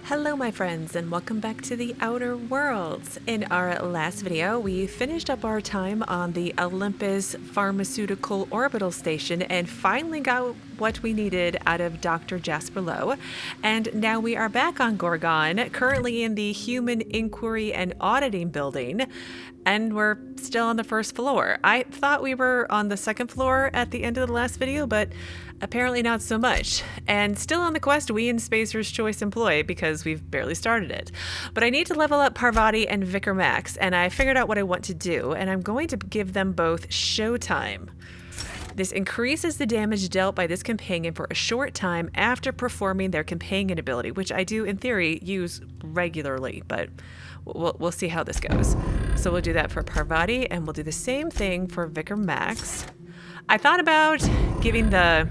Hello my friends and welcome back to the Outer Worlds. In our last video, we finished up our time on the Olympus Pharmaceutical Orbital Station and finally got what we needed out of Dr. Jasper Lowe. And now we are back on Gorgon, currently in the Human Inquiry and Auditing building, and we're still on the first floor. I thought we were on the second floor at the end of the last video, but apparently not so much. And still on the quest we in Spacer's Choice employ because we've barely started it. But I need to level up Parvati and Vicar Max, and I figured out what I want to do, and I'm going to give them both showtime. This increases the damage dealt by this companion for a short time after performing their companion ability, which I do, in theory, use regularly, but we'll see how this goes. So we'll do that for Parvati, and we'll do the same thing for Vicar Max. I thought about giving the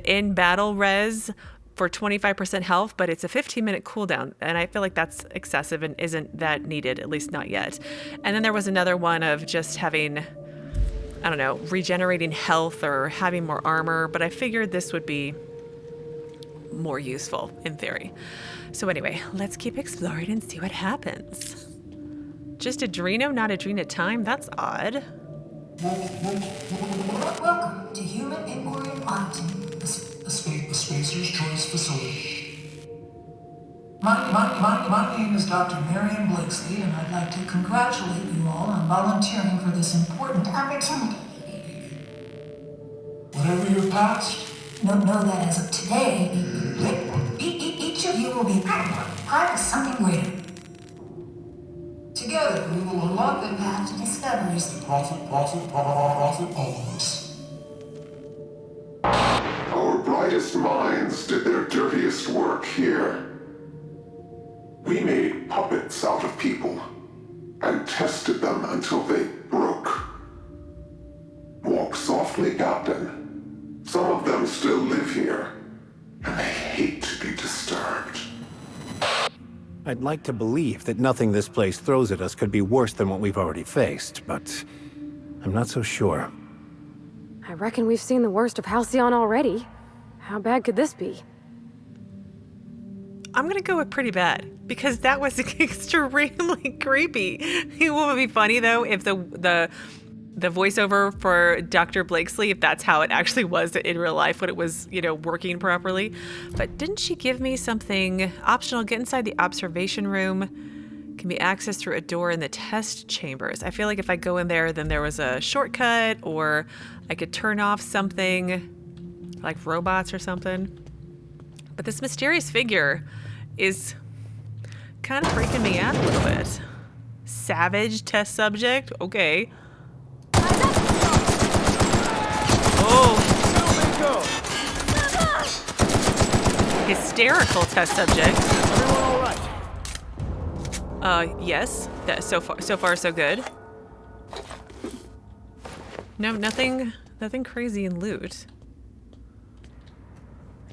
in-battle res for 25% health, but it's a 15-minute cooldown, and I feel like that's excessive and isn't that needed, at least not yet. And then there was another one of just having, I don't know, regenerating health or having more armor, but I figured this would be more useful in theory. So anyway, let's keep exploring and see what happens. Just Adreno, not Adrena time? That's odd. Welcome to Human Inquiry and Auditing, a Spacer's Choice facility. My name is Dr. Marion Blakeslee, and I'd like to congratulate you all on volunteering for this important opportunity. Whatever your past, know that as of today, each of you will be part of something greater. Together, we will unlock the path to discoveries. Profit always. Our brightest minds did their dirtiest work here. We made puppets out of people and tested them until they broke. Walk softly, Captain. Some of them still live here, and they hate to be disturbed. I'd like to believe that nothing this place throws at us could be worse than what we've already faced, but I'm not so sure. I reckon we've seen the worst of Halcyon already. How bad could this be? I'm gonna go with pretty bad, because that was extremely creepy. It would be funny though if the voiceover for Dr. Blakeslee, if that's how it actually was in real life, when it was, working properly. But didn't she give me something optional? Get inside the observation room. Can be accessed through a door in the test chambers. I feel like if I go in there, then there was a shortcut, or I could turn off something like robots or something. But this mysterious figure is kind of freaking me out a little bit. Savage test subject? Okay. Oh. Hysterical test subject. Everyone all right? Yes. So far so good. No, nothing crazy in loot.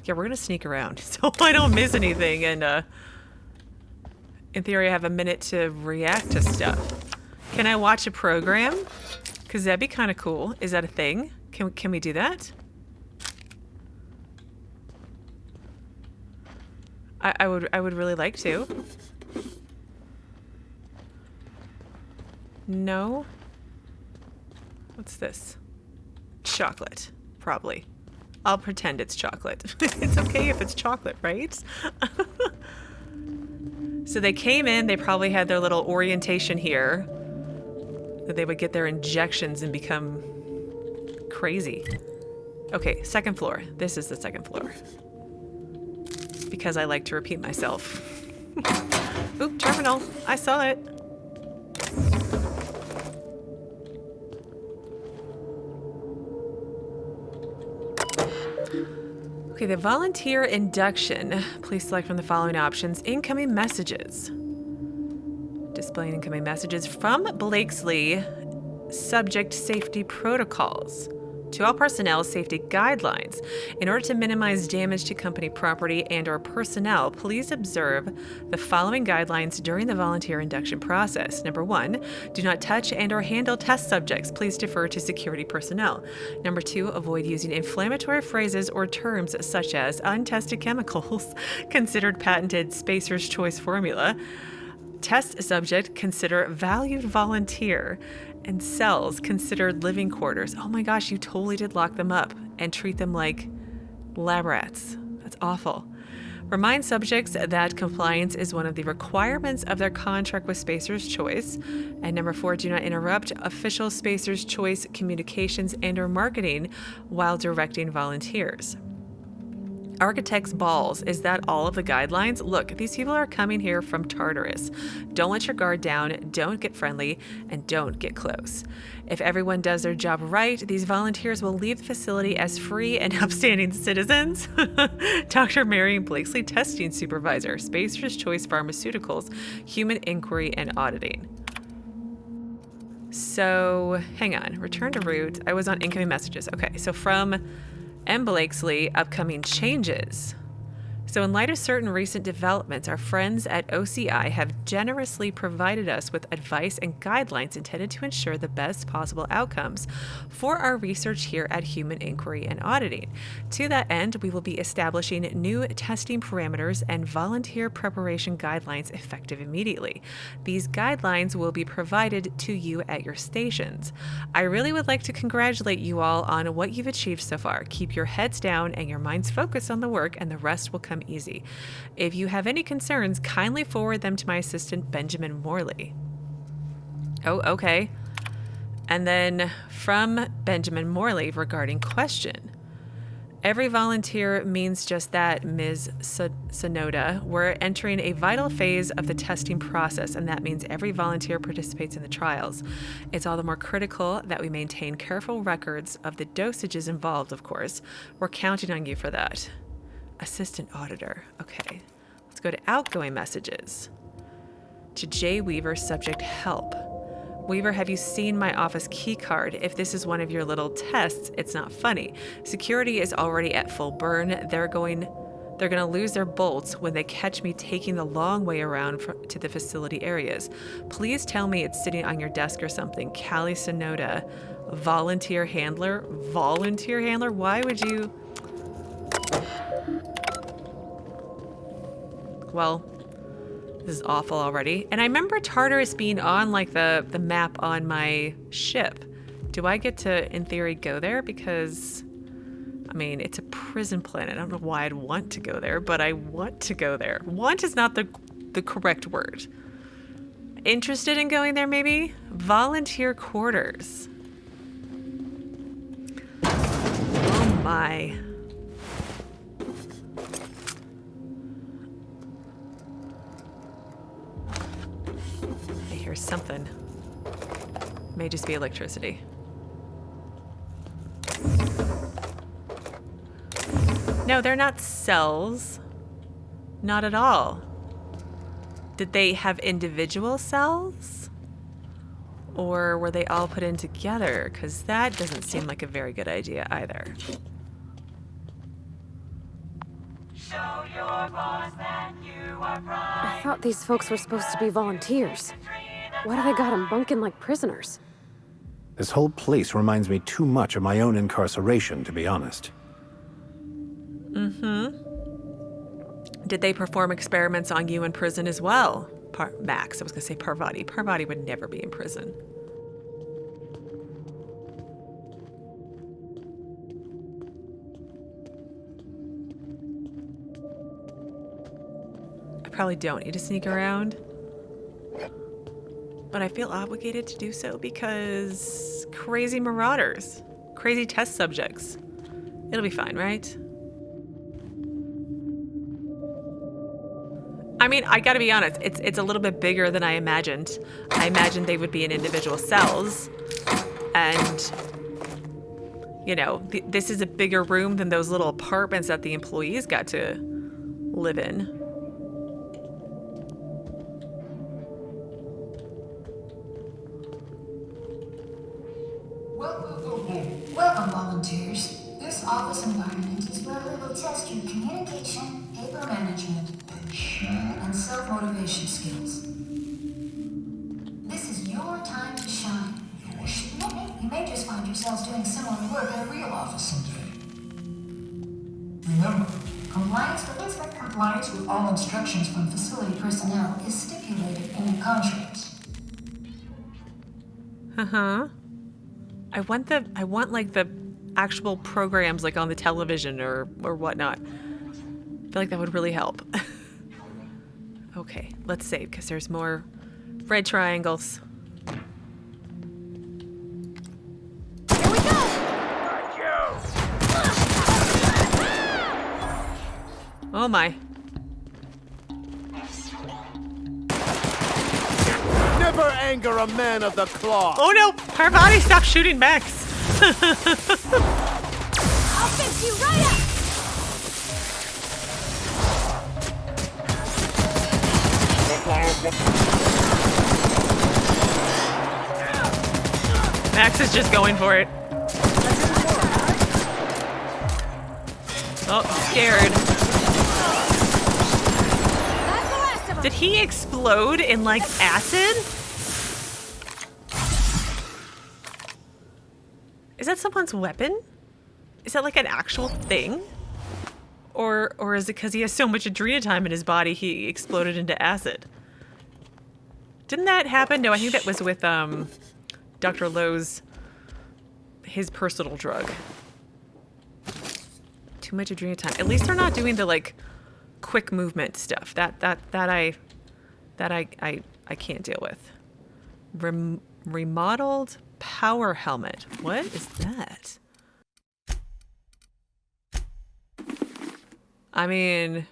Yeah, we're gonna sneak around so I don't miss anything, and in theory I have a minute to react to stuff. Can I watch a program? Because that'd be kind of cool. Is that a thing? Can we do that? I would really like to. No? What's this? Chocolate, probably. I'll pretend it's chocolate. It's okay if it's chocolate, right? So they came in, they probably had their little orientation here, that they would get their injections and become crazy. Okay, second floor. This is the second floor. Because I like to repeat myself. Oop, terminal. I saw it. Okay, the volunteer induction. Please select from the following options. Incoming messages. Displaying incoming messages from Blakeslee. Subject safety protocols. To all personnel, safety guidelines. In order to minimize damage to company property and/or personnel, please observe the following guidelines during the volunteer induction process. Number 1, do not touch and/or handle test subjects. Please defer to security personnel. Number 2, avoid using inflammatory phrases or terms such as untested chemicals, considered patented spacer's choice formula. Test subject, consider valued volunteer. And cells, considered living quarters. Oh my gosh, you totally did lock them up and treat them like lab rats. That's awful. Remind subjects that compliance is one of the requirements of their contract with Spacer's Choice. And number 4, do not interrupt official Spacer's Choice communications and/or marketing while directing volunteers. Architect's balls. Is that all of the guidelines? Look, these people are coming here from Tartarus. Don't let your guard down, don't get friendly, and don't get close. If everyone does their job right, these volunteers will leave the facility as free and upstanding citizens. Dr. Marion, Blakeslee, testing supervisor, Spacer's Choice Pharmaceuticals, Human Inquiry and Auditing. So, hang on. Return to root. I was on incoming messages. Okay, so from M. Blakeslee, upcoming changes. So in light of certain recent developments, our friends at OCI have generously provided us with advice and guidelines intended to ensure the best possible outcomes for our research here at Human Inquiry and Auditing. To that end, we will be establishing new testing parameters and volunteer preparation guidelines effective immediately. These guidelines will be provided to you at your stations. I really would like to congratulate you all on what you've achieved so far. Keep your heads down and your minds focused on the work, and the rest will come easy. If you have any concerns, kindly forward them to my assistant, Benjamin Morley. Oh, okay. And then from Benjamin Morley regarding question. Every volunteer means just that, Ms. Sonoda. We're entering a vital phase of the testing process, and that means every volunteer participates in the trials. It's all the more critical that we maintain careful records of the dosages involved, of course. We're counting on you for that. Assistant auditor. Okay, let's go to outgoing messages. To J. Weaver, subject help. Weaver, have you seen my office key card? If this is one of your little tests, it's not funny. Security is already at full burn. They're going to lose their bolts when they catch me taking the long way around to the facility areas. Please tell me it's sitting on your desk or something. Callie Sonoda, volunteer handler. Volunteer handler? Why would you? Well, this is awful already. And I remember Tartarus being on like the map on my ship. Do I get to, in theory, go there? Because, I mean, it's a prison planet. I don't know why I'd want to go there, but I want to go there. Want is not the correct word. Interested in going there, maybe? Volunteer quarters. Oh my. Something. May just be electricity. No, they're not cells. Not at all. Did they have individual cells? Or were they all put in together? Because that doesn't seem like a very good idea either. Show your boss that you are I thought these folks were supposed to be volunteers. Why do they got them bunking like prisoners? This whole place reminds me too much of my own incarceration, to be honest. Mm-hmm. Did they perform experiments on you in prison as well? Max, I was going to say Parvati. Parvati would never be in prison. I probably don't need to sneak around. But I feel obligated to do so because crazy marauders, crazy test subjects. It'll be fine, right? I mean, I gotta be honest, it's a little bit bigger than I imagined. I imagined they would be in individual cells. And, you know, this is a bigger room than those little apartments that the employees got to live in. Welcome, volunteers. This office environment is where we will test your communication, paper management, and self-motivation skills. This is your time to shine. You may just find yourselves doing similar work at a real office someday. Remember, compliance with all instructions from facility personnel is stipulated in your contracts. I want like the actual programs like on the television or whatnot. I feel like that would really help. Okay, let's save because there's more red triangles. Here we go! Oh my. Never anger a man of the cloth. Oh no! Parvati, stop shooting Max! I'll fix you right up! Max is just going for it. Oh, I'm scared. That's the last of them. Did he explode in like acid? Is that someone's weapon? Is that like an actual thing? Or is it because he has so much adrenochrome in his body he exploded into acid? Didn't that happen? No, I think that was with Dr. Lowe's, his personal drug. Too much adrenochrome. At least they're not doing the like quick movement stuff. That I can't deal with. Remodeled power helmet. What is that? I mean,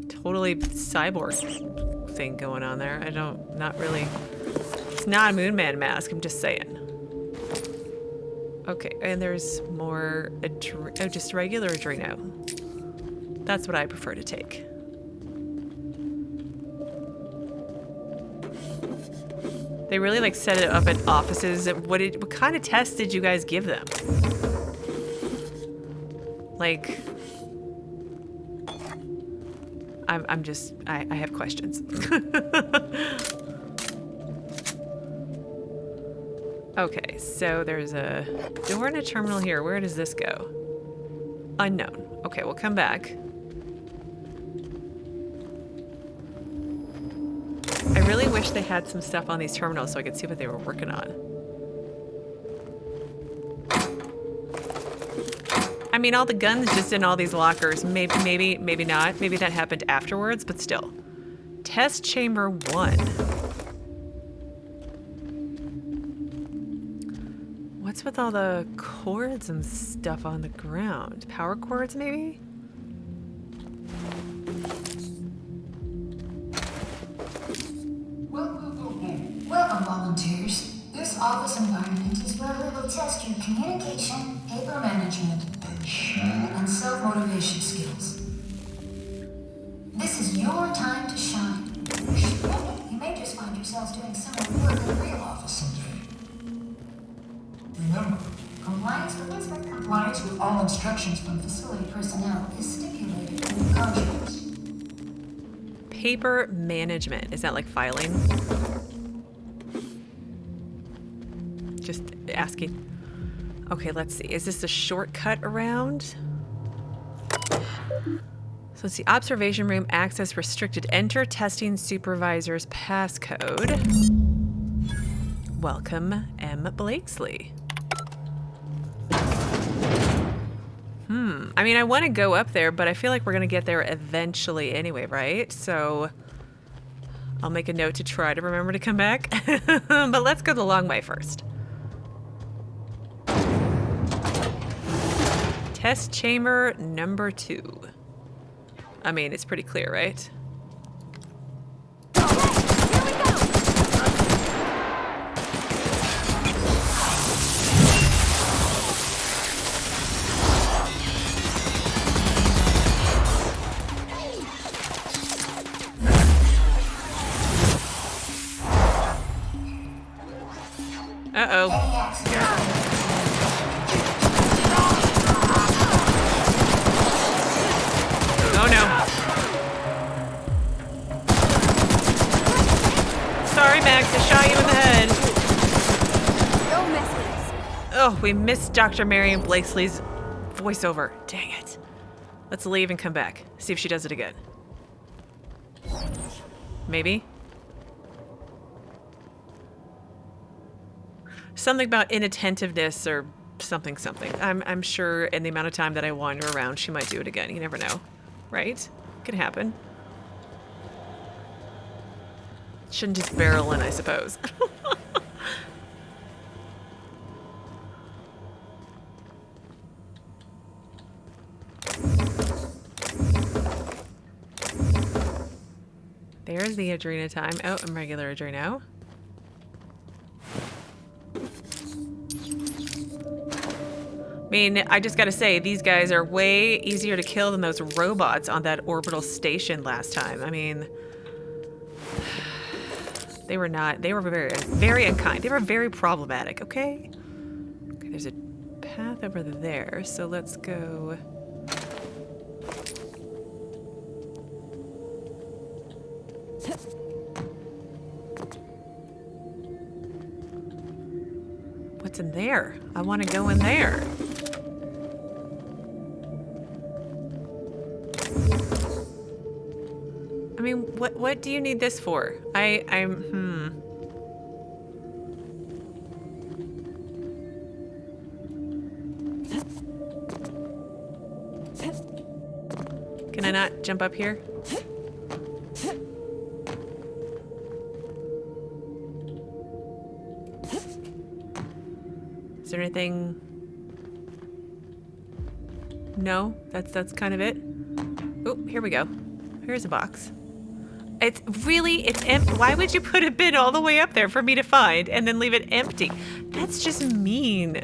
totally cyborg thing going on there. Not really. It's not a Moon Man mask, I'm just saying. Okay, and there's more, just regular Adreno. That's what I prefer to take. They really like set it up at offices. What kind of tests did you guys give them? Like, I have questions. Okay, so there's a door in a terminal here. Where does this go? Unknown. Okay, we'll come back. I really wish they had some stuff on these terminals so I could see what they were working on. I mean, all the guns just in all these lockers. Maybe not. Maybe that happened afterwards, but still. Test chamber 1. What's with all the cords and stuff on the ground? Power cords, maybe? Welcome, volunteers. This office environment is where we will test your communication, paper management, and self-motivation skills. This is your time to shine. You may just find yourselves doing similar work at a real office someday. Remember, compliance with all instructions from facility personnel is stipulated in your contracts. Paper management. Is that like filing? Just asking. Okay, let's see. Is this a shortcut around? So it's the observation room, access restricted. Enter testing supervisor's passcode. Welcome, M. Blakeslee. I mean, I want to go up there, but I feel like we're going to get there eventually anyway, right? So I'll make a note to try to remember to come back. But let's go the long way first. Test chamber number 2. I mean, it's pretty clear, right? Uh-oh. Oh no. Sorry, Max, I shot you in the head. Don't mess with us. Oh, we missed Dr. Marion Blakeslee's voiceover. Dang it. Let's leave and come back. See if she does it again. Maybe? Something about inattentiveness or something. I'm sure in the amount of time that I wander around, she might do it again. You never know. Right? Could happen. Shouldn't just barrel in, I suppose. There's the Adrena time. Oh, and regular Adreno. I mean, I just gotta say, these guys are way easier to kill than those robots on that orbital station last time. I mean, they were very, very unkind. They were very problematic, okay? Okay, there's a path over there, so let's go. What's in there? I want to go in there. I mean, what do you need this for? I'm Can I not jump up here? Is there anything? No, that's kind of it. Oh, here we go. Here's a box. It's empty. Why would you put a bin all the way up there for me to find and then leave it empty? That's just mean.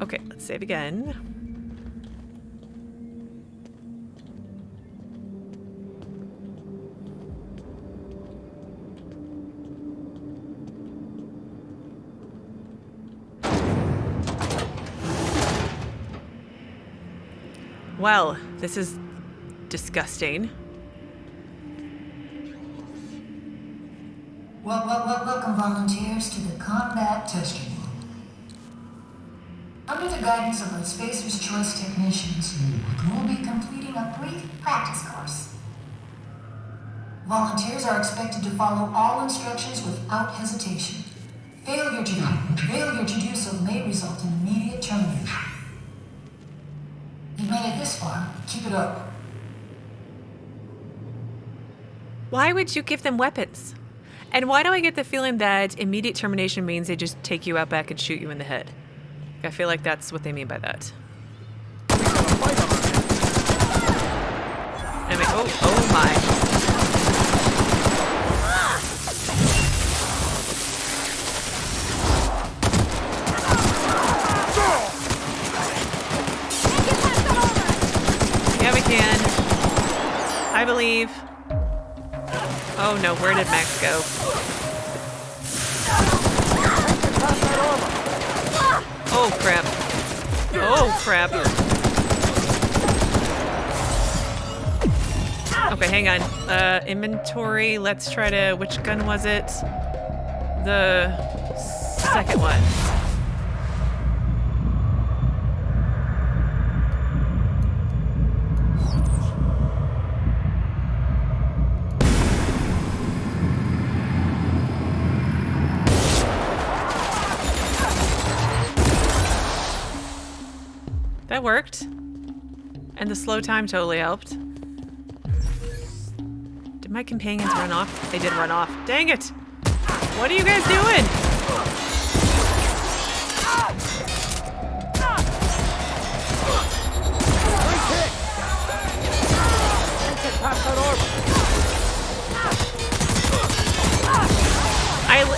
Okay, let's save again. Well, this is disgusting. Welcome, volunteers, to the combat test room. Under the guidance of the Spacer's Choice technicians, you will be completing a brief practice course. Volunteers are expected to follow all instructions without hesitation. Failure to do so may result in immediate termination. You made it this far. Keep it up. Why would you give them weapons? And why do I get the feeling that immediate termination means they just take you out back and shoot you in the head? I feel like that's what they mean by that. I mean, oh my. Yeah, we can. I believe. Oh no, where did Max go? Oh crap. Oh crap. Okay, hang on. Inventory, let's try to, which gun was it? The second one. That worked. And the slow time totally helped. Did my companions run off? They did run off. Dang it! What are you guys doing?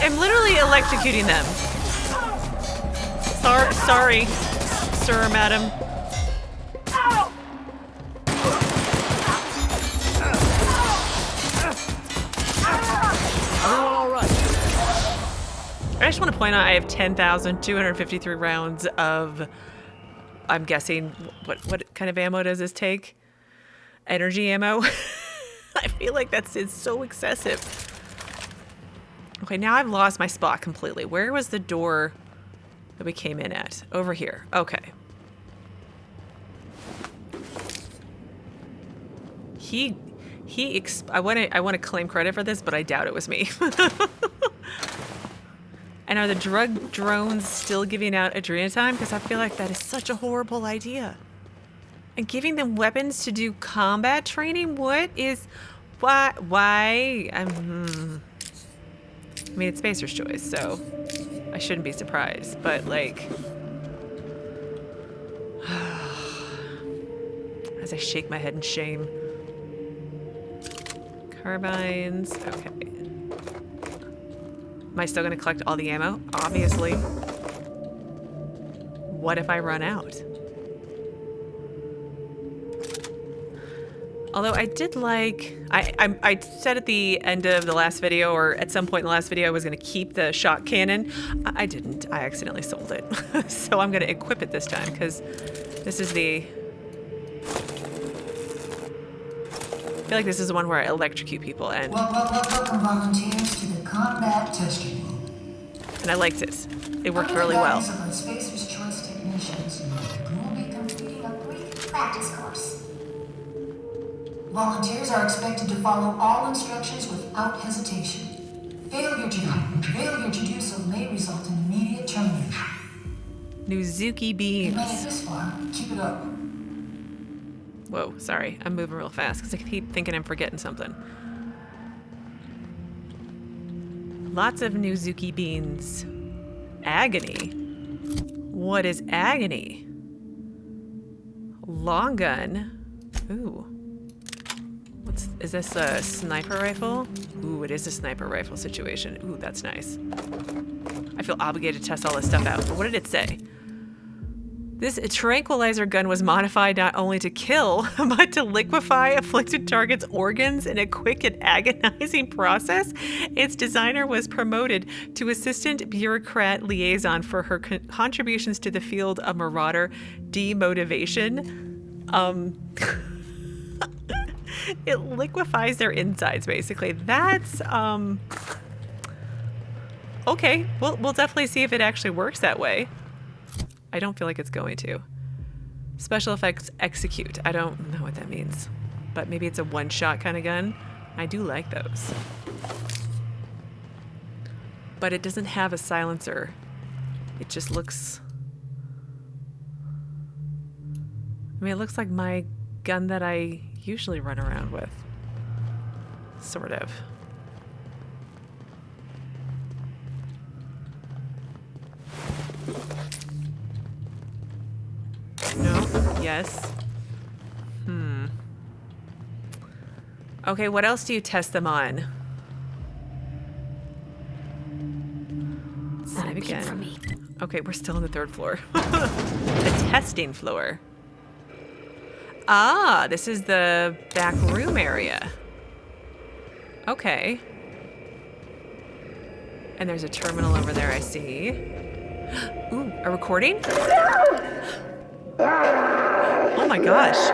I'm literally electrocuting them. Sorry. Sir or madam. All right. I just want to point out I have 10,253 rounds of I'm guessing, what kind of ammo does this take? Energy ammo? I feel like it's so excessive. Okay, now I've lost my spot completely. Where was the door that we came in at? Over here. Okay. I want to claim credit for this, but I doubt it was me. And are the drug drones still giving out adrenochrome? Because I feel like that is such a horrible idea. And giving them weapons to do combat training? Why? I mean, it's Spacer's choice, so I shouldn't be surprised. But, like... as I shake my head in shame. Carbines. Okay. Am I still going to collect all the ammo? Obviously. What if I run out? Although I did like... I said at the end of the last video, or at some point in the last video, I was going to keep the shot cannon. I didn't. I accidentally sold it. So I'm going to equip it this time, because this is the... I feel like this is the one where I electrocute people, and... Welcome, volunteers, to the combat testing room. And I liked it. It worked really well. Under the guidance of our Spacer's Choice technicians, you will be completing a brief practice course. Volunteers are expected to follow all instructions without hesitation. Failure to do so may result in immediate termination. Nuzuki You beams. made it this far. Keep it up. Whoa, sorry. I'm moving real fast because I keep thinking I'm forgetting something. Lots of Nuzuki beans. Agony? What is agony? Long gun. Ooh. Is this a sniper rifle? Ooh, it is a sniper rifle situation. Ooh, that's nice. I feel obligated to test all this stuff out. But what did it say? This tranquilizer gun was modified not only to kill, but to liquefy afflicted targets' organs in a quick and agonizing process. Its designer was promoted to assistant bureaucrat liaison for her contributions to the field of marauder demotivation. It liquefies their insides, basically. That's, okay, we'll definitely see if it actually works that way. I don't feel like it's going to. Special effects execute. I don't know what that means. But maybe it's a one-shot kind of gun. I do like those. But it doesn't have a silencer. It just looks... I mean, it looks like my gun that I usually run around with. Sort of. No? Yes. Okay, what else do you test them on? Save again. For me. Okay, we're still on the 3rd floor. The testing floor. Ah, this is the back room area. Okay. And there's a terminal over there, I see. Ooh, a recording? Oh my gosh.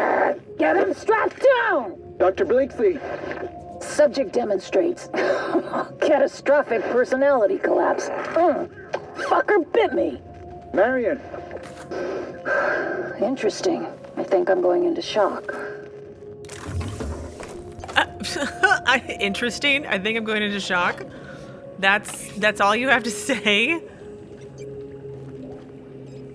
Get him strapped down! Dr. Blakeslee. Subject demonstrates catastrophic personality collapse. Fucker bit me. Marion. Interesting. I think I'm going into shock. Interesting. I think I'm going into shock. That's all you have to say?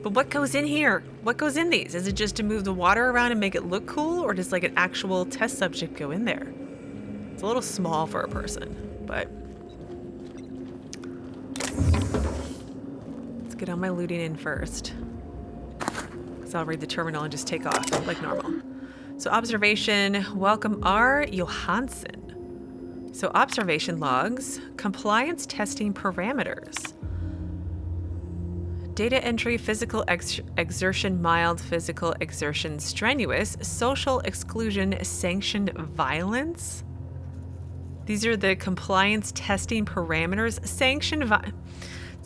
But what goes in here? What goes in these? Is it just to move the water around and make it look cool? Or does like an actual test subject go in there? It's a little small for a person, but... Let's get on my looting in first. So I'll read the terminal and just take off like normal. So observation, welcome R. Johansson. So observation logs, compliance testing parameters. Data entry, physical exertion, mild physical exertion, strenuous, social exclusion, sanctioned violence. These are the compliance testing parameters.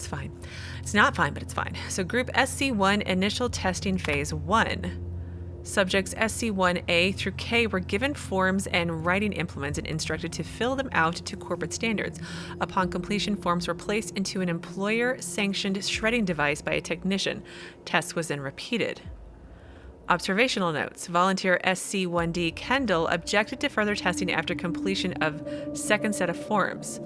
It's fine. It's not fine, but it's fine. So Group SC1 Initial Testing Phase 1. Subjects SC1A through K were given forms and writing implements and instructed to fill them out to corporate standards. Upon completion, forms were placed into an employer-sanctioned shredding device by a technician. Test was then repeated. Observational notes. Volunteer SC1D Kendall objected to further testing after completion of second set of forms.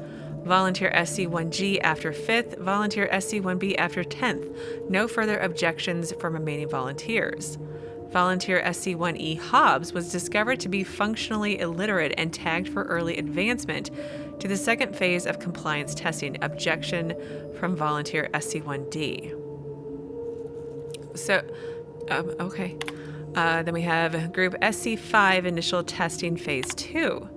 Volunteer SC1G after 5th, Volunteer SC1B after 10th. No further objections from remaining volunteers. Volunteer SC1E Hobbs was discovered to be functionally illiterate and tagged for early advancement to the second phase of compliance testing. Objection from Volunteer SC1D. So, okay. Then we have Group SC5 Initial Testing Phase 2.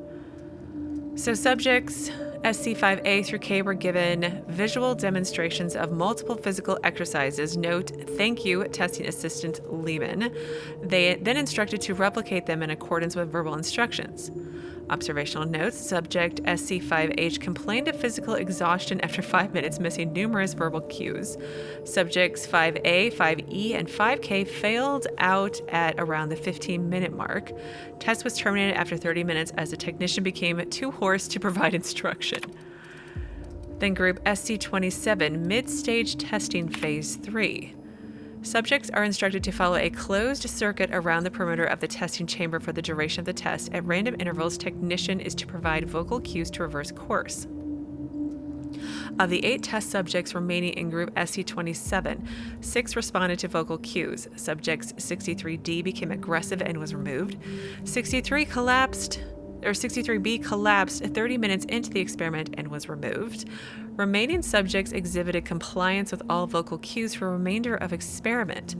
So subjects SC5A through K were given visual demonstrations of multiple physical exercises. Note, thank you, testing assistant Lehman. They then instructed to replicate them in accordance with verbal instructions. Observational notes. Subject SC5H complained of physical exhaustion after 5 minutes, missing numerous verbal cues. Subjects 5A, 5E, and 5K failed out at around the 15-minute mark. Test was terminated after 30 minutes as the technician became too hoarse to provide instruction. Then Group SC27 Mid-Stage Testing Phase 3. Subjects are instructed to follow a closed circuit around the perimeter of the testing chamber for the duration of the test. At random intervals, technician is to provide vocal cues to reverse course. Of the 8 test subjects remaining in Group SC27, 6 responded to vocal cues. Subjects 63D became aggressive and was removed. 63B collapsed 30 minutes into the experiment and was removed. Remaining subjects exhibited compliance with all vocal cues for remainder of experiment.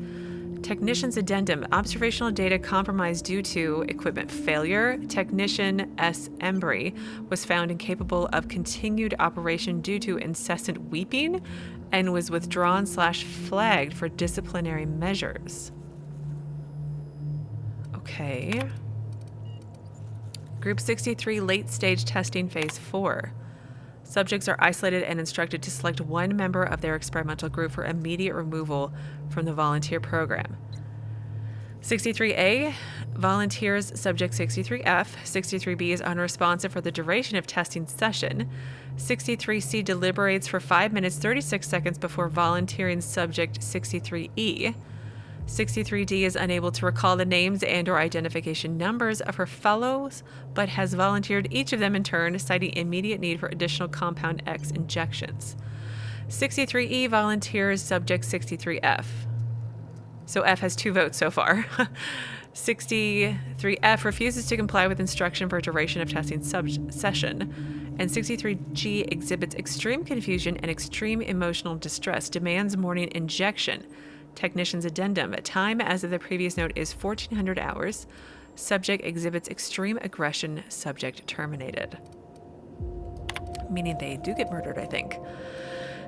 Technician's addendum. Observational data compromised due to equipment failure. Technician S. Embry was found incapable of continued operation due to incessant weeping and was withdrawn/flagged for disciplinary measures. Okay. Group 63 Late Stage Testing Phase 4. Subjects are isolated and instructed to select one member of their experimental group for immediate removal from the volunteer program. 63A, volunteers subject 63F. 63B is unresponsive for the duration of testing session. 63C deliberates for 5 minutes 36 seconds before volunteering subject 63E. 63D is unable to recall the names and/or identification numbers of her fellows, but has volunteered each of them in turn, citing immediate need for additional compound X injections. 63E volunteers subject 63F. So F has 2 votes so far. 63F refuses to comply with instruction for duration of testing session. And 63G exhibits extreme confusion and extreme emotional distress, demands morning injection. Technician's addendum. Time as of the previous note is 1400 hours. Subject exhibits extreme aggression. Subject terminated. Meaning they do get murdered, I think.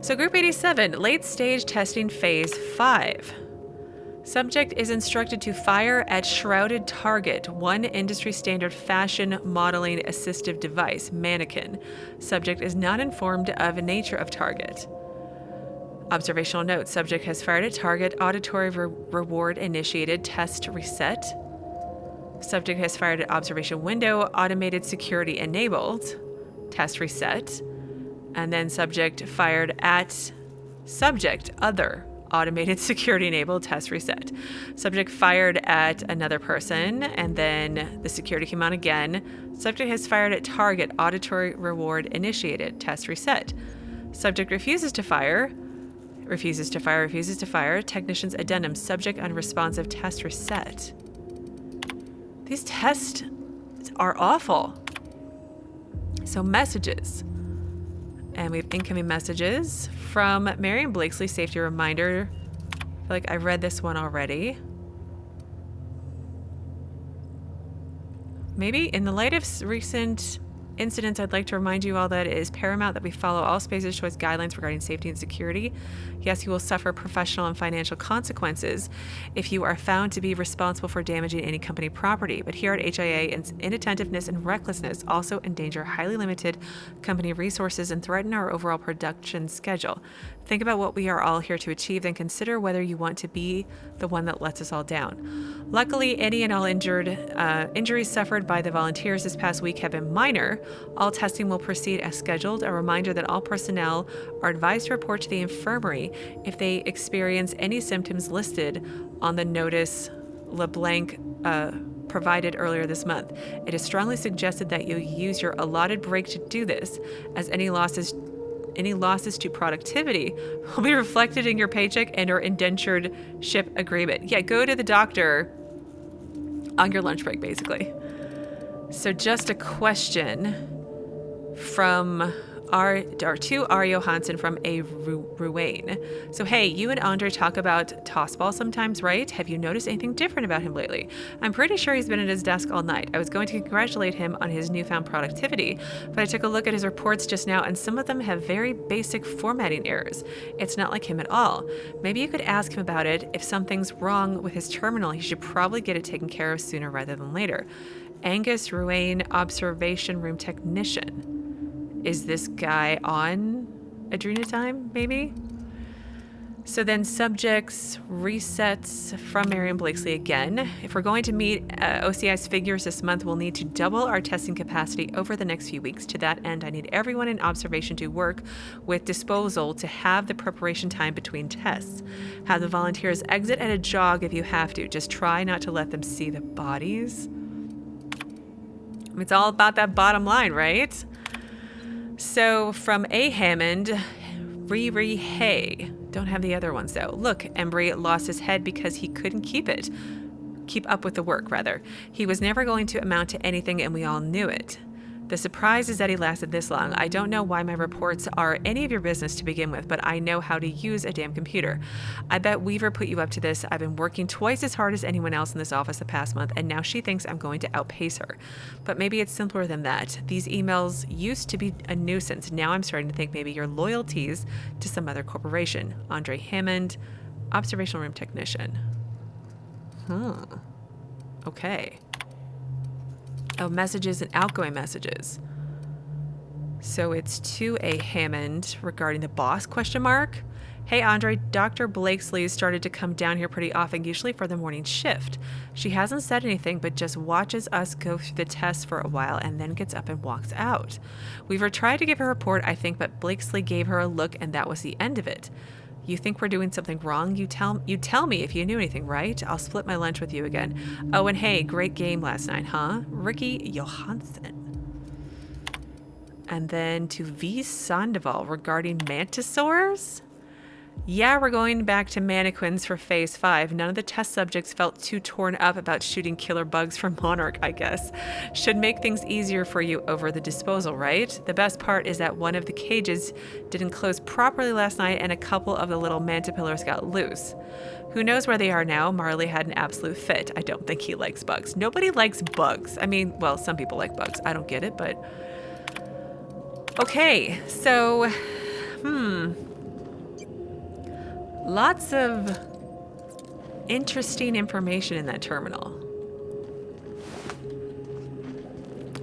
So Group 87, Late Stage Testing Phase 5. Subject is instructed to fire at shrouded target, one industry standard fashion modeling assistive device, mannequin. Subject is not informed of nature of target. Observational note. Subject has fired at target. Auditory reward initiated. Test reset. Subject has fired at observation window. Automated security enabled. Test reset. And then subject fired at subject other. Automated security enabled. Test reset. Subject fired at another person, and then the security came on again. Subject has fired at target. Auditory reward initiated. Test reset. Subject refuses to fire. Refuses to fire. Technician's addendum. Subject unresponsive. Test reset. These tests are awful. So messages. And we have incoming messages from Marion Blakeslee, safety reminder. I feel like I read this one already. Maybe in the light of recent incidents, I'd like to remind you all that it is paramount that we follow all Space's Choice guidelines regarding safety and security. Yes, you will suffer professional and financial consequences if you are found to be responsible for damaging any company property. But here at HIA, inattentiveness and recklessness also endanger highly limited company resources and threaten our overall production schedule. Think about what we are all here to achieve and consider whether you want to be the one that lets us all down. Luckily, any and all injuries suffered by the volunteers this past week have been minor. All testing will proceed as scheduled. A reminder that all personnel are advised to report to the infirmary if they experience any symptoms listed on the notice LeBlanc provided earlier this month. It is strongly suggested that you use your allotted break to do this, as any losses to productivity will be reflected in your paycheck and or indentured ship agreement. Yeah, go to the doctor on your lunch break, basically. So just a question from to R. Johansson from a Ruane. So hey, you and Andre talk about tossball sometimes, right? Have you noticed anything different about him lately? I'm pretty sure he's been at his desk all night. I was going to congratulate him on his newfound productivity, but I took a look at his reports just now and some of them have very basic formatting errors. It's not like him at all. Maybe you could ask him about it. If something's wrong with his terminal, he should probably get it taken care of sooner rather than later. Angus Ruane, observation room technician. Is this guy on Adrena time, maybe? So then subjects, resets from Marion Blakeslee again. If we're going to meet OCI's figures this month, we'll need to double our testing capacity over the next few weeks. To that end, I need everyone in observation to work with disposal to have the preparation time between tests. Have the volunteers exit at a jog if you have to. Just try not to let them see the bodies. It's all about that bottom line, right? So from A. Hammond, Riri Hay. Don't have the other ones though. Look, Embry lost his head because he couldn't keep up with the work, rather. He was never going to amount to anything and we all knew it. The surprise is that he lasted this long. I don't know why my reports are any of your business to begin with, but I know how to use a damn computer. I bet Weaver put you up to this. I've been working twice as hard as anyone else in this office the past month, and now she thinks I'm going to outpace her. But maybe it's simpler than that. These emails used to be a nuisance. Now I'm starting to think maybe your loyalties to some other corporation. Andre Hammond, observation room technician. Okay. Oh, messages and outgoing messages. So it's to A. Hammond regarding the boss, question mark. Hey, Andre, Dr. Blakeslee started to come down here pretty often, usually for the morning shift. She hasn't said anything, but just watches us go through the tests for a while and then gets up and walks out. We've tried to give her a report, I think, but Blakeslee gave her a look and that was the end of it. You think we're doing something wrong? You tell me if you knew anything, right? I'll split my lunch with you again. Oh, and hey, great game last night, huh? Ricky Johansson. And then to V. Sandoval regarding mantisaurs? Yeah, we're going back to mannequins for Phase 5. None of the test subjects felt too torn up about shooting killer bugs from Monarch, I guess. Should make things easier for you over the disposal, right? The best part is that one of the cages didn't close properly last night and a couple of the little mantipillars got loose. Who knows where they are now? Morley had an absolute fit. I don't think he likes bugs. Nobody likes bugs. I mean, well, some people like bugs. I don't get it, but... Okay, so... Lots of interesting information in that terminal.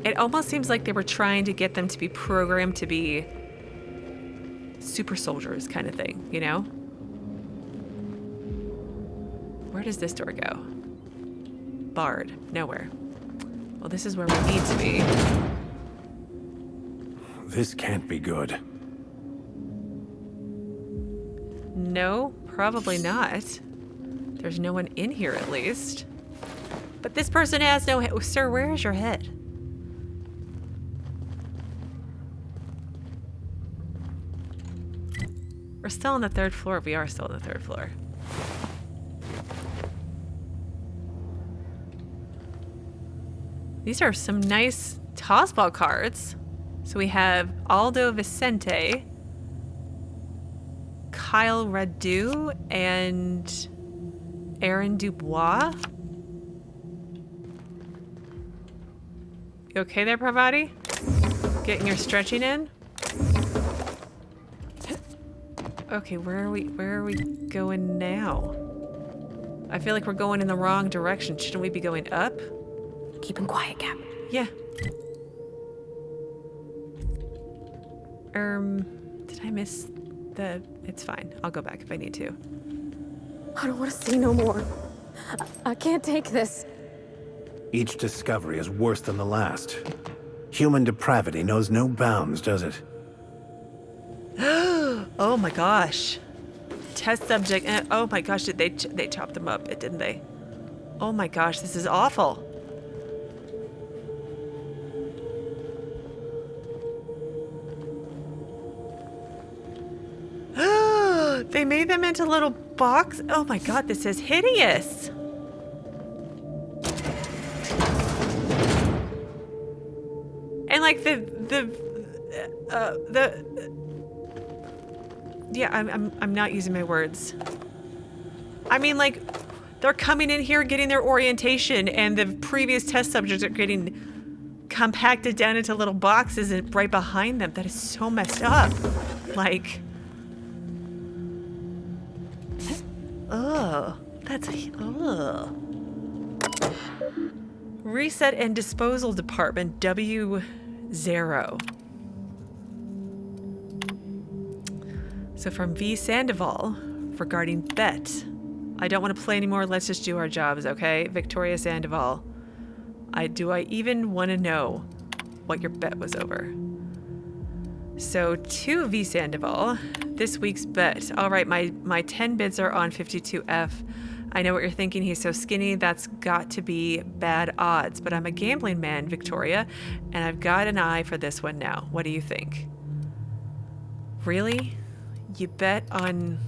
It almost seems like they were trying to get them to be programmed to be super soldiers kind of thing, you know? Where does this door go? Barred. Nowhere. Well, this is where we need to be. This can't be good. No, probably not. There's no one in here, at least. But this person has no head. Sir, where is your head? We're still on the 3rd floor. We are still on the 3rd floor. These are some nice tossball cards. So we have Aldo Vicente, Kyle Radu, and Aaron Dubois. You okay there, Parvati? Getting your stretching in? Okay, where are we going now? I feel like we're going in the wrong direction. Shouldn't we be going up? Keep him quiet, Cap. Yeah. Did I miss the... It's fine. I'll go back if I need to. I don't want to see no more. I can't take this. Each discovery is worse than the last. Human depravity knows no bounds, does it? Oh my gosh. Test subject. Oh my gosh, they chopped them up, didn't they? Oh my gosh, this is awful. They made them into little box. Oh my god, this is hideous. And like yeah, I'm not using my words. I mean, like, they're coming in here getting their orientation, and the previous test subjects are getting compacted down into little boxes and right behind them. That is so messed up. Like, ugh, that's ugh. Reset and Disposal Department, W0. So from V. Sandoval, regarding bet. I don't want to play anymore, let's just do our jobs, okay? Victoria Sandoval. Do I even want to know what your bet was over? So to V. Sandoval, this week's bet. All right, my 10 bids are on 52F. I know what you're thinking, he's so skinny, that's got to be bad odds. But I'm a gambling man, Victoria, and I've got an eye for this one now. What do you think? Really? You bet on...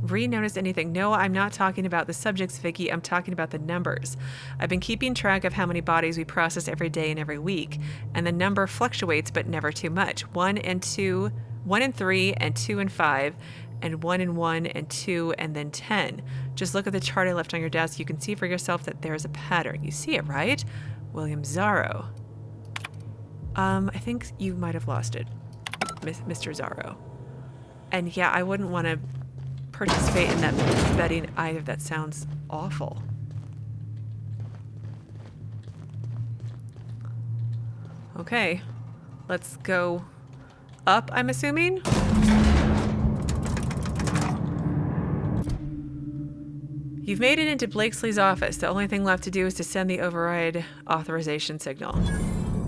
Re-notice anything? No, I'm not talking about the subjects, Vicky. I'm talking about the numbers. I've been keeping track of how many bodies we process every day and every week, and the number fluctuates, but never too much. 1 and 2, 1 and 3, and 2 and 5, and 1 and 1, and 2, and then 10. Just look at the chart I left on your desk. You can see for yourself that there's a pattern. You see it, right? William Zarro. I think you might have lost it, Mr. Zarro. And yeah, I wouldn't want to participate in that betting either. That sounds awful. Okay, let's go up, I'm assuming. You've made it into Blakeslee's office. The only thing left to do is to send the override authorization signal.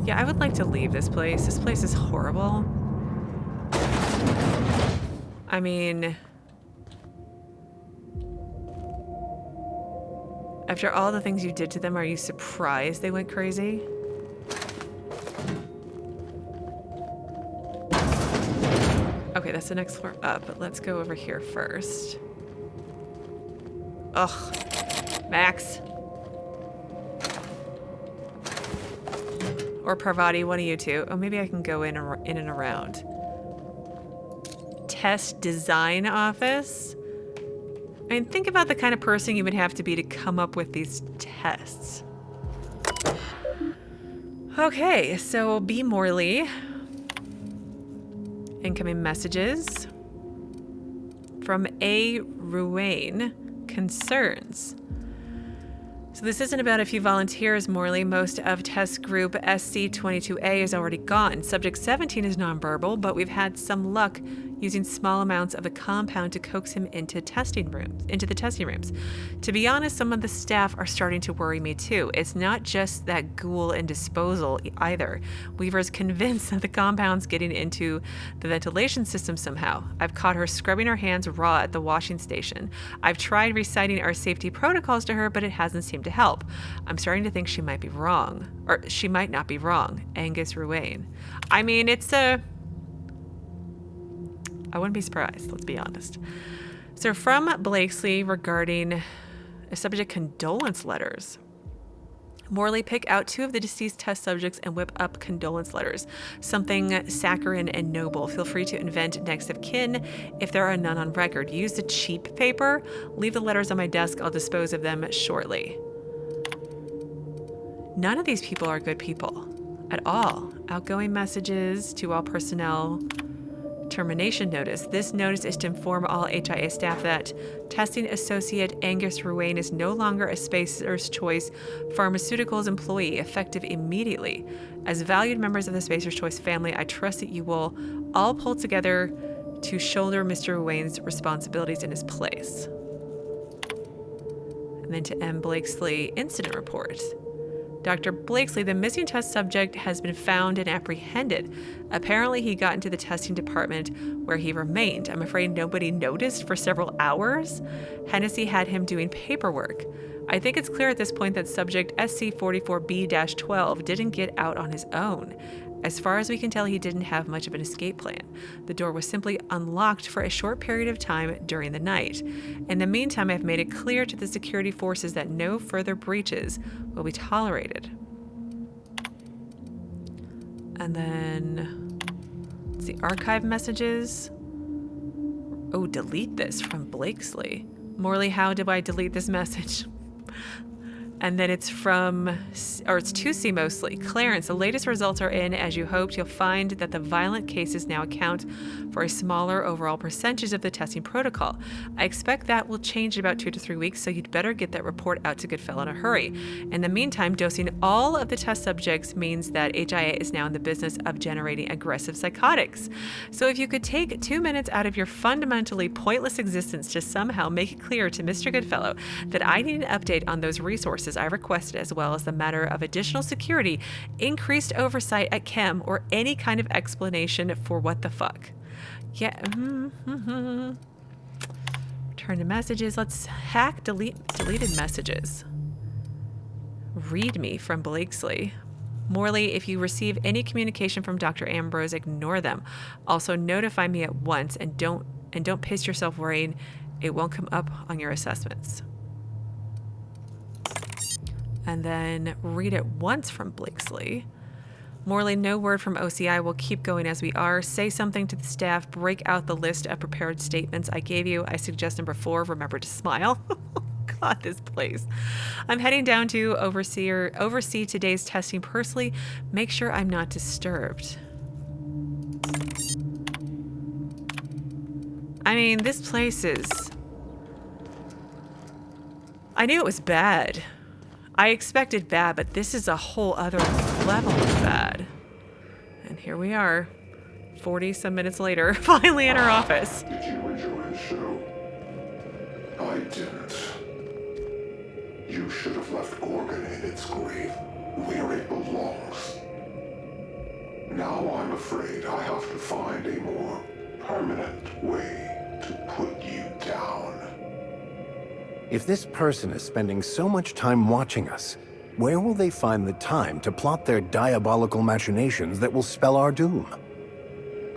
Yeah, I would like to leave this place. This place is horrible. I mean, after all the things you did to them, are you surprised they went crazy? Okay, that's the next floor up, but let's go over here first. Ugh, Max. Or Parvati, one of you two. Oh, maybe I can go in and around. Test design office. I mean, think about the kind of person you would have to be to come up with these tests. Okay, so B. Morley. Incoming messages. From A. Ruane. Concerns. So this isn't about a few volunteers, Morley. Most of test group SC-22A is already gone. Subject 17 is nonverbal, but we've had some luck using small amounts of the compound to coax him into the testing rooms. To be honest, some of the staff are starting to worry me too. It's not just that ghoul in disposal either. Weaver's convinced that the compound's getting into the ventilation system somehow. I've caught her scrubbing her hands raw at the washing station. I've tried reciting our safety protocols to her, but it hasn't seemed to help. I'm starting to think she might be wrong. Or she might not be wrong. Angus Ruane. I mean, it's a... I wouldn't be surprised, let's be honest. So from Blakeslee regarding a subject condolence letters. Morley, pick out 2 of the deceased test subjects and whip up condolence letters. Something saccharine and noble. Feel free to invent next of kin if there are none on record. Use the cheap paper. Leave the letters on my desk. I'll dispose of them shortly. None of these people are good people. at all. Outgoing messages to all personnel. Termination notice. This notice is to inform all HIA staff that testing associate Angus Ruane is no longer a Spacer's Choice Pharmaceuticals employee, effective immediately. As valued members of the Spacer's Choice family, I trust that you will all pull together to shoulder Mr. Ruane's responsibilities in his place. And then to M. Blakeslee, incident report. Dr. Blakeslee, the missing test subject, has been found and apprehended. Apparently, he got into the testing department where he remained. I'm afraid nobody noticed for several hours. Hennessy had him doing paperwork. I think it's clear at this point that subject SC44B-12 didn't get out on his own. As far as we can tell, he didn't have much of an escape plan. The door was simply unlocked for a short period of time during the night. In the meantime, I've made it clear to the security forces that no further breaches will be tolerated. And then, let's see, archive messages. Oh, delete this from Blakeslee. Morley, how do I delete this message? And then it's it's to C mostly. Clarence, the latest results are in. As you hoped, you'll find that the violent cases now account for a smaller overall percentage of the testing protocol. I expect that will change in about 2 to 3 weeks, so you'd better get that report out to Goodfellow in a hurry. In the meantime, dosing all of the test subjects means that HIA is now in the business of generating aggressive psychotics. So if you could take 2 minutes out of your fundamentally pointless existence to somehow make it clear to Mr. Goodfellow that I need an update on those resources I requested, as well as the matter of additional security, increased oversight at Chem, or any kind of explanation for what the fuck. Yeah. Return to messages. Let's hack deleted messages. Read me from Blakeslee. Morley, if you receive any communication from Dr. Ambrose, ignore them. Also notify me at once, and don't piss yourself worrying it won't come up on your assessments. And then read it once from Blakeslee. Morley, no word from OCI. We'll keep going as we are. Say something to the staff. Break out the list of prepared statements I gave you. I suggest number 4. Remember to smile. God, this place. I'm heading down to oversee today's testing personally. Make sure I'm not disturbed. I mean, this place is... I knew it was bad. I expected bad, but this is a whole other level of bad. And here we are, 40-some minutes later, finally in our office. Did you enjoy the show? I didn't. You should have left Gorgon in its grave, where it belongs. Now I'm afraid I have to find a more permanent way to put you down. If this person is spending so much time watching us, where will they find the time to plot their diabolical machinations that will spell our doom?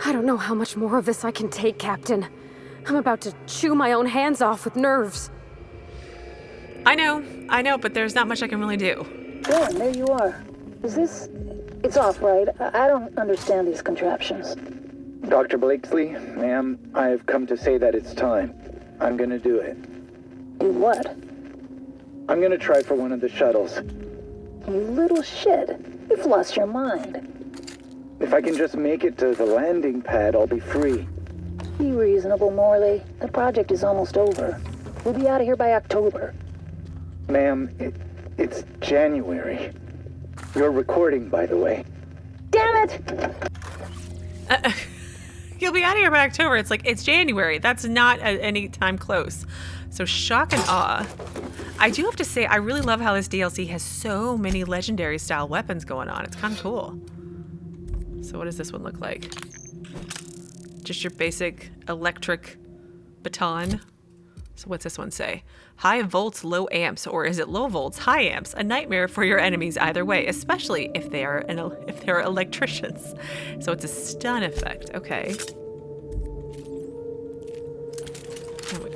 I don't know how much more of this I can take, Captain. I'm about to chew my own hands off with nerves. I know, but there's not much I can really do. Yeah, there you are. Is this... It's off, right? I don't understand these contraptions. Dr. Blakeslee, ma'am, I've come to say that it's time. I'm gonna do it. Do what? I'm gonna try for one of the shuttles. You little shit. You've lost your mind. If I can just make it to the landing pad, I'll be free. Be reasonable, Morley. The project is almost over. We'll be out of here by October. Ma'am, it's January. You're recording, by the way. Damn it! You'll be out of here by October. It's like, it's January. That's not any time close. So shock and awe. I do have to say, I really love how this DLC has so many legendary style weapons going on. It's kind of cool. So what does this one look like? Just your basic electric baton. So what's this one say? High volts, low amps, or is it low volts, high amps? A nightmare for your enemies either way, especially if they're electricians. So it's a stun effect. Okay.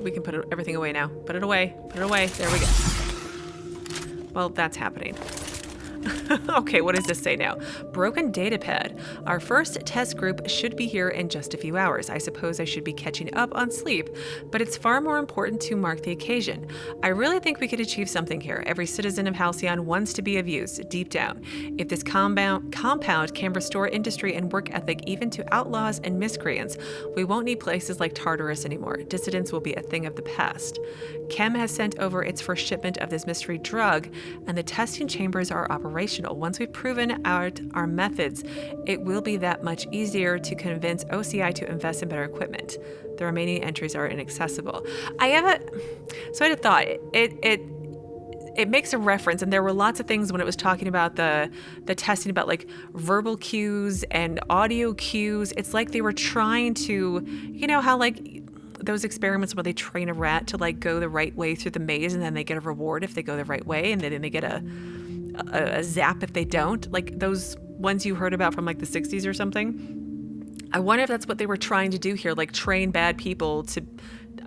We can put everything away now. Put it away. Put it away. There we go. Well, that's happening. Okay, what does this say now? Broken Datapad. Our first test group should be here in just a few hours. I suppose I should be catching up on sleep, but it's far more important to mark the occasion. I really think we could achieve something here. Every citizen of Halcyon wants to be of use, deep down. If this compound can restore industry and work ethic even to outlaws and miscreants, we won't need places like Tartarus anymore. Dissidence will be a thing of the past. Chem has sent over its first shipment of this mystery drug, and the testing chambers are operational. Once we've proven out our methods, it will be that much easier to convince OCI to invest in better equipment. The remaining entries are inaccessible. I had a thought. It makes a reference, and there were lots of things when it was talking about the testing about like verbal cues and audio cues. It's like they were trying to, you know how like those experiments where they train a rat to like go the right way through the maze, and then they get a reward if they go the right way, and then they get a zap if they don't, like those ones you heard about from like the 60s or something. I wonder if that's what they were trying to do here, like train bad people to,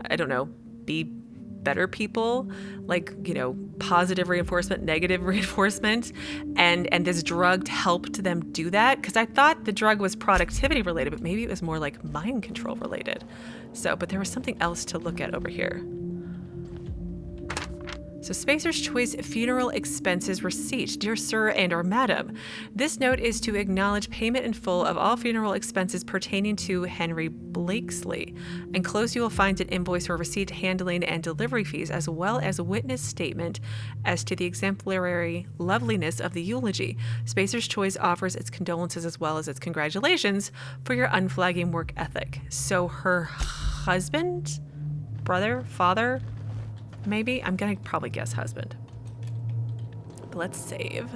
I don't know, be better people, like, you know, positive reinforcement, negative reinforcement, and this drug helped them do that, because I thought the drug was productivity related, but maybe it was more like mind control related. So, but there was something else to look at over here. So Spacer's Choice funeral expenses receipt. Dear Sir and or Madam, this note is to acknowledge payment in full of all funeral expenses pertaining to Henry Blakeslee. Enclosed you will find an invoice for receipt, handling, and delivery fees, as well as a witness statement as to the exemplary loveliness of the eulogy. Spacer's Choice offers its condolences as well as its congratulations for your unflagging work ethic. So her husband, brother, father, maybe? I'm gonna probably guess husband. But let's save.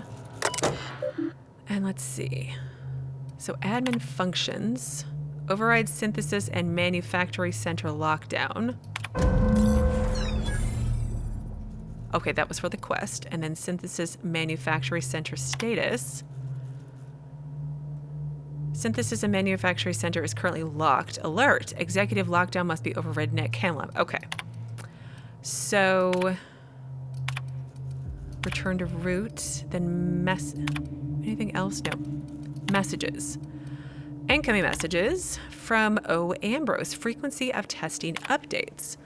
And let's see. So admin functions, override synthesis and manufacturing center lockdown. Okay, that was for the quest. And then synthesis manufacturing center status. Synthesis and manufacturing center is currently locked. Alert! Executive lockdown must be overridden at Canlam. Okay. So, return to root, then anything else? No. Messages. Incoming messages from O. Ambrose. Frequency of testing updates.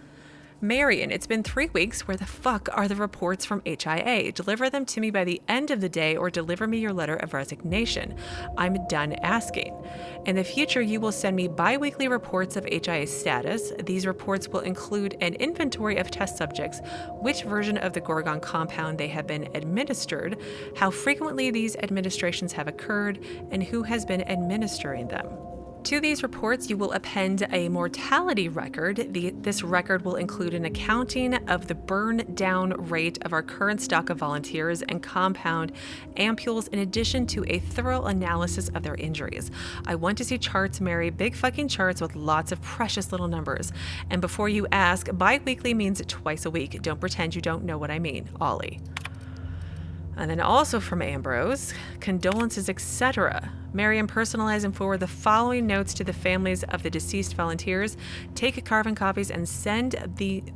Marion, it's been 3 weeks. Where the fuck are the reports from HIA? Deliver them to me by the end of the day, or deliver me your letter of resignation. I'm done asking. In the future, you will send me bi-weekly reports of HIA status. These reports will include an inventory of test subjects, which version of the Gorgon compound they have been administered, how frequently these administrations have occurred, and who has been administering them. To these reports, you will append a mortality record. This record will include an accounting of the burn-down rate of our current stock of volunteers and compound ampules, in addition to a thorough analysis of their injuries. I want to see charts, Mary, big fucking charts with lots of precious little numbers. And before you ask, bi-weekly means twice a week. Don't pretend you don't know what I mean. Ollie. And then also from Ambrose, condolences, etc. Marion, personalize and forward the following notes to the families of the deceased volunteers. Take carbon copies and send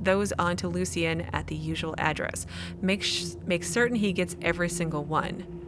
those on to Lucien at the usual address. Make certain he gets every single one.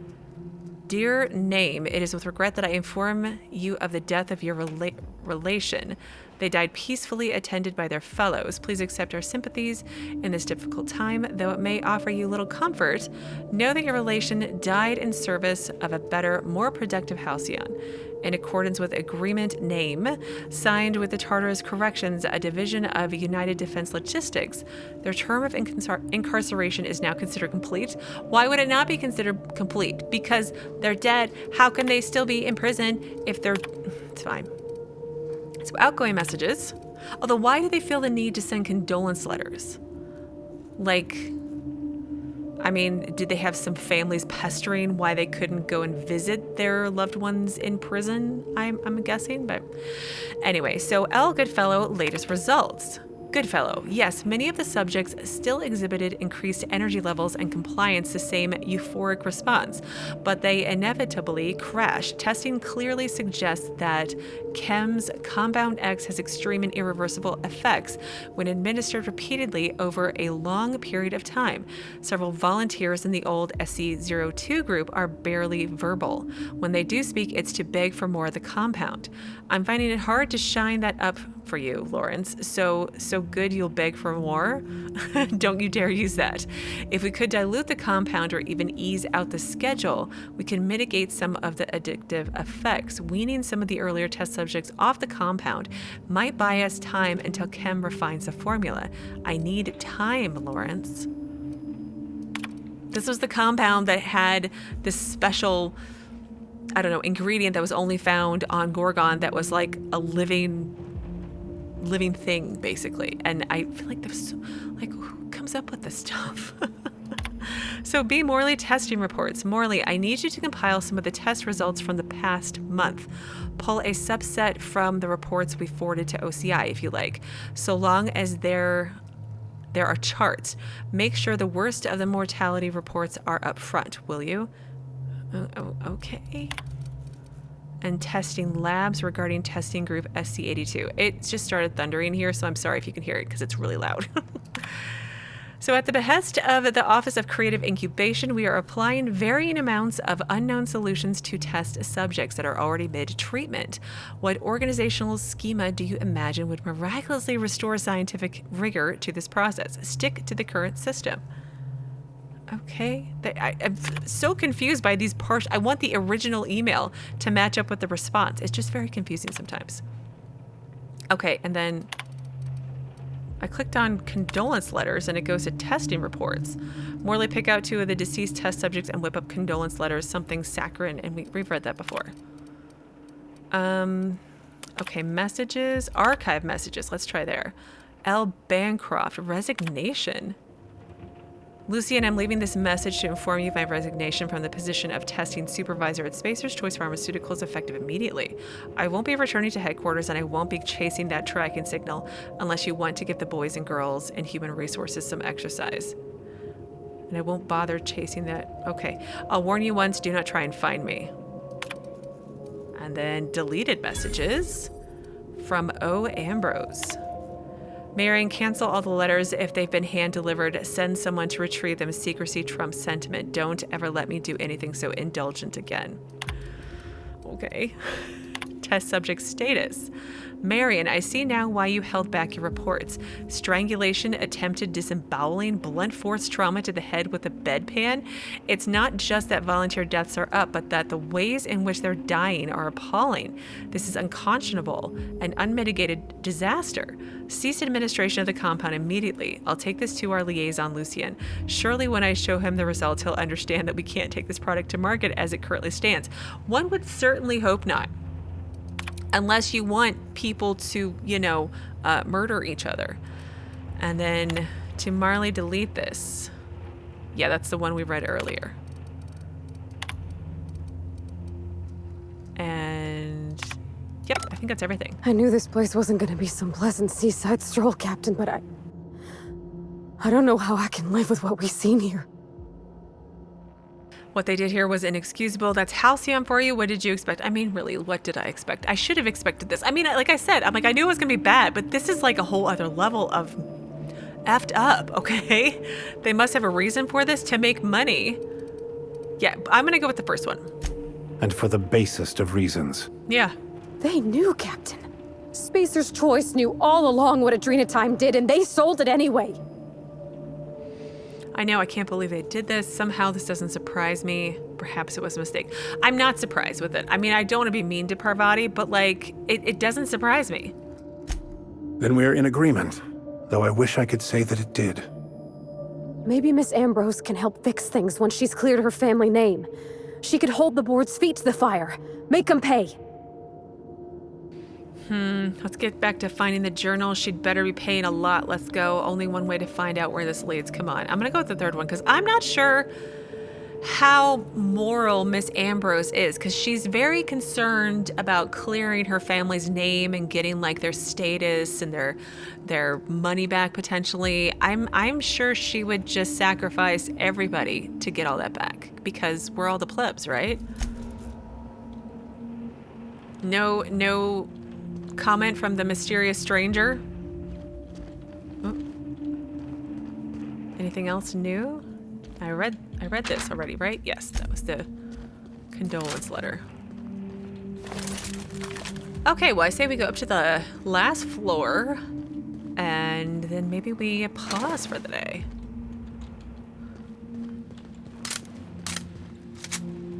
Dear Name, it is with regret that I inform you of the death of your relation. They died peacefully, attended by their fellows. Please accept our sympathies in this difficult time. Though it may offer you little comfort, know that your relation died in service of a better, more productive Halcyon. In accordance with Agreement Name, signed with the Tartarus Corrections, a division of United Defense Logistics, their term of incarceration is now considered complete. Why would it not be considered complete? Because they're dead. How can they still be in prison if they're... It's fine. So outgoing messages. Although, why do they feel the need to send condolence letters? Like, I mean, did they have some families pestering why they couldn't go and visit their loved ones in prison? I'm guessing, but anyway. So L. Goodfellow, latest results. Goodfellow. Yes, many of the subjects still exhibited increased energy levels and compliance, the same euphoric response, but they inevitably crash. Testing clearly suggests that Chem's Compound X has extreme and irreversible effects when administered repeatedly over a long period of time. Several volunteers in the old SC-02 group are barely verbal. When they do speak, it's to beg for more of the compound. I'm finding it hard to shine that up for you, Lawrence. So good you'll beg for more? Don't you dare use that. If we could dilute the compound or even ease out the schedule, we can mitigate some of the addictive effects. Weaning some of the earlier test subjects off the compound might buy us time until Chem refines the formula. I need time, Lawrence. This was the compound that had this special, I don't know, ingredient that was only found on Gorgon that was like a living thing, basically. And I feel like there's like, who comes up with this stuff? So B. Morley testing reports. Morley, I need you to compile some of the test results from the past month. Pull a subset from the reports we forwarded to OCI if you like, so long as there are charts. Make sure the worst of the mortality reports are up front, will you? Okay. And testing labs regarding testing group SC82. It just started thundering here, so I'm sorry if you can hear it because it's really loud. So at the behest of the Office of Creative Incubation, we are applying varying amounts of unknown solutions to test subjects that are already mid-treatment. What organizational schema do you imagine would miraculously restore scientific rigor to this process? Stick to the current system. Okay, I'm so confused by these I want the original email to match up with the response. It's just very confusing sometimes. Okay, and then I clicked on condolence letters and it goes to testing reports. Morley, pick out 2 of the deceased test subjects and whip up condolence letters, something saccharine, and we've read that before. Okay, messages, archive messages. Let's try there. L. Bancroft, resignation. Lucian, I'm leaving this message to inform you of my resignation from the position of testing supervisor at Spacer's Choice Pharmaceuticals effective immediately. I won't be returning to headquarters and I won't be chasing that tracking signal unless you want to give the boys and girls in human resources some exercise. And I won't bother chasing that. Okay, I'll warn you once, do not try and find me. And then deleted messages from O. Ambrose. Marion, cancel all the letters if they've been hand-delivered. Send someone to retrieve them. Secrecy trumps sentiment. Don't ever let me do anything so indulgent again. Okay. Test subject status. Marion, I see now why you held back your reports. Strangulation, attempted disemboweling, blunt force trauma to the head with a bedpan. It's not just that volunteer deaths are up, but that the ways in which they're dying are appalling. This is unconscionable, an unmitigated disaster. Cease administration of the compound immediately. I'll take this to our liaison, Lucian. Surely when I show him the results, he'll understand that we can't take this product to market as it currently stands. One would certainly hope not. Unless you want people to, murder each other. And then to Morley, delete this. Yeah, that's the one we read earlier. And yep, I think that's everything. I knew this place wasn't going to be some pleasant seaside stroll, Captain, but I don't know how I can live with what we've seen here. What they did here was inexcusable. That's halcyon for you. What did you expect? I mean, really, what did I expect? I should have expected this. I mean, like I said, I knew it was going to be bad, but this is like a whole other level of effed up, okay? They must have a reason for this to make money. Yeah, I'm going to go with the first one. And for the basest of reasons. Yeah. They knew, Captain. Spacer's Choice knew all along what Adrenatime did, and they sold it anyway. I know, I can't believe they did this. Somehow this doesn't surprise me. Perhaps it was a mistake. I'm not surprised with it. I mean, I don't want to be mean to Parvati, but it doesn't surprise me. Then we're in agreement, though I wish I could say that it did. Maybe Miss Ambrose can help fix things once she's cleared her family name. She could hold the board's feet to the fire. Make them pay. Let's get back to finding the journal. She'd better be paying a lot. Let's go. Only one way to find out where this leads. Come on. I'm going to go with the third one because I'm not sure how moral Miss Ambrose is, because she's very concerned about clearing her family's name and getting like their status and their money back potentially. I'm sure she would just sacrifice everybody to get all that back, because we're all the plebs, right? No comment from the mysterious stranger. Oh. Anything else new? I read this already, right? Yes, that was the condolence letter. Okay, well, I say we go up to the last floor, and then maybe we pause for the day.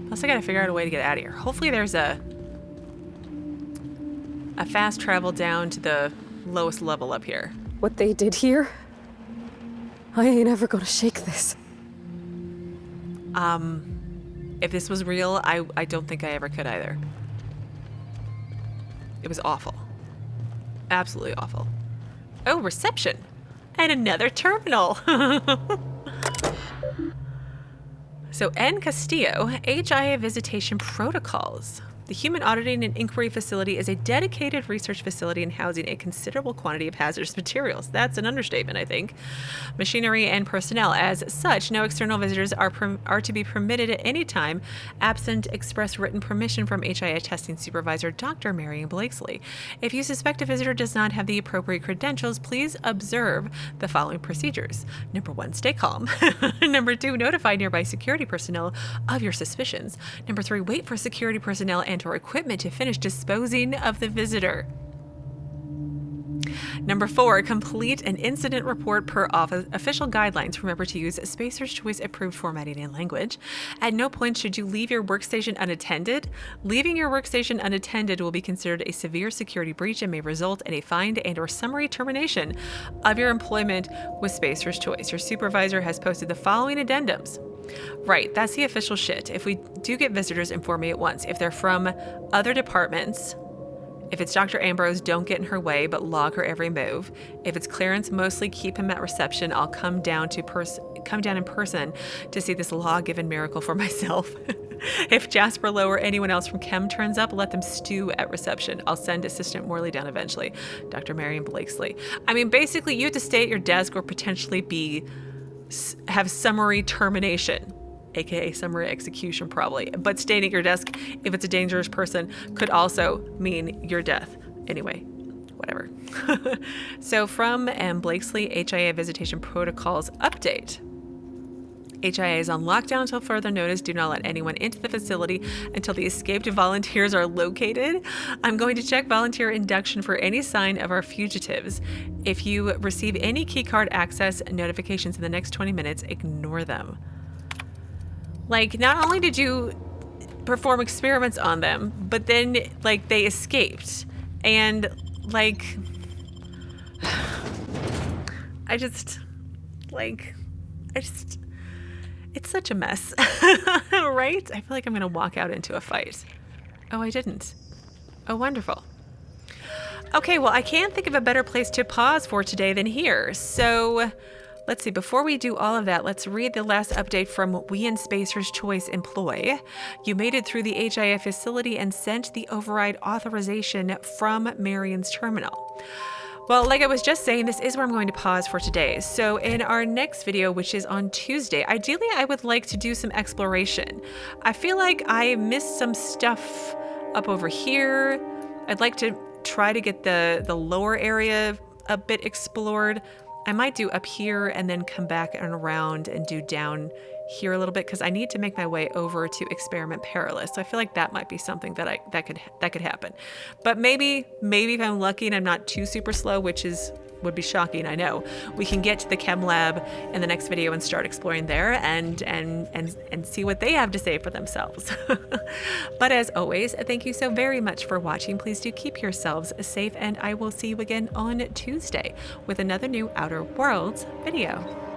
Plus, I gotta figure out a way to get out of here. Hopefully there's a fast travel down to the lowest level up here. What they did here? I ain't ever gonna shake this. If this was real, I don't think I ever could either. It was awful. Absolutely awful. Oh, reception. And another terminal. So, N. Castillo, HIA Visitation Protocols. The Human Auditing and Inquiry Facility is a dedicated research facility and housing a considerable quantity of hazardous materials. That's an understatement, I think. Machinery and personnel. As such, no external visitors are to be permitted at any time, absent express written permission from HIA testing supervisor Dr. Marion Blakeslee. If you suspect a visitor does not have the appropriate credentials, please observe the following procedures. Number 1, stay calm. Number 2, notify nearby security personnel of your suspicions. Number 3, wait for security personnel and or equipment to finish disposing of the visitor. Number 4, complete an incident report per official guidelines. Remember to use Spacer's Choice approved formatting and language. At no point should you leave your workstation unattended. Leaving your workstation unattended will be considered a severe security breach and may result in a fine and or summary termination of your employment with Spacer's Choice. Your supervisor has posted the following addendums. Right, that's the official shit. If we do get visitors, inform me at once. If they're from other departments, if it's Dr. Ambrose, don't get in her way, but log her every move. If it's Clarence, mostly keep him at reception. I'll come down in person to see this law-given miracle for myself. If Jasper Lowe or anyone else from Chem turns up, let them stew at reception. I'll send Assistant Morley down eventually. Dr. Marion Blakeslee. I mean, basically, you have to stay at your desk or potentially have summary termination, aka summary execution probably. But staying at your desk, if it's a dangerous person, could also mean your death. Anyway, whatever. So from Blakeslee, HIA Visitation Protocols update. HIA is on lockdown until further notice. Do not let anyone into the facility until the escaped volunteers are located. I'm going to check volunteer induction for any sign of our fugitives. If you receive any keycard access notifications in the next 20 minutes, ignore them. Like, not only did you perform experiments on them, but then, like, they escaped. And, like, it's such a mess, right? I feel like I'm going to walk out into a fight. Oh, I didn't. Oh, wonderful. Okay, well, I can't think of a better place to pause for today than here. So let's see. Before we do all of that, let's read the last update from We in Spacer's Choice Employ. You made it through the HIA facility and sent the override authorization from Marion's terminal. Well, like I was just saying, this is where I'm going to pause for today. So in our next video, which is on Tuesday, ideally I would like to do some exploration. I feel like I missed some stuff up over here. I'd like to try to get the lower area a bit explored. I might do up here and then come back and around and do down here a little bit, because I need to make my way over to Experiment Perilous. So I feel like that might be something that could happen. But maybe if I'm lucky and I'm not too super slow, which would be shocking, I know, we can get to the chem lab in the next video and start exploring there and see what they have to say for themselves. But as always, thank you so very much for watching. Please do keep yourselves safe, and I will see you again on Tuesday with another new Outer Worlds video.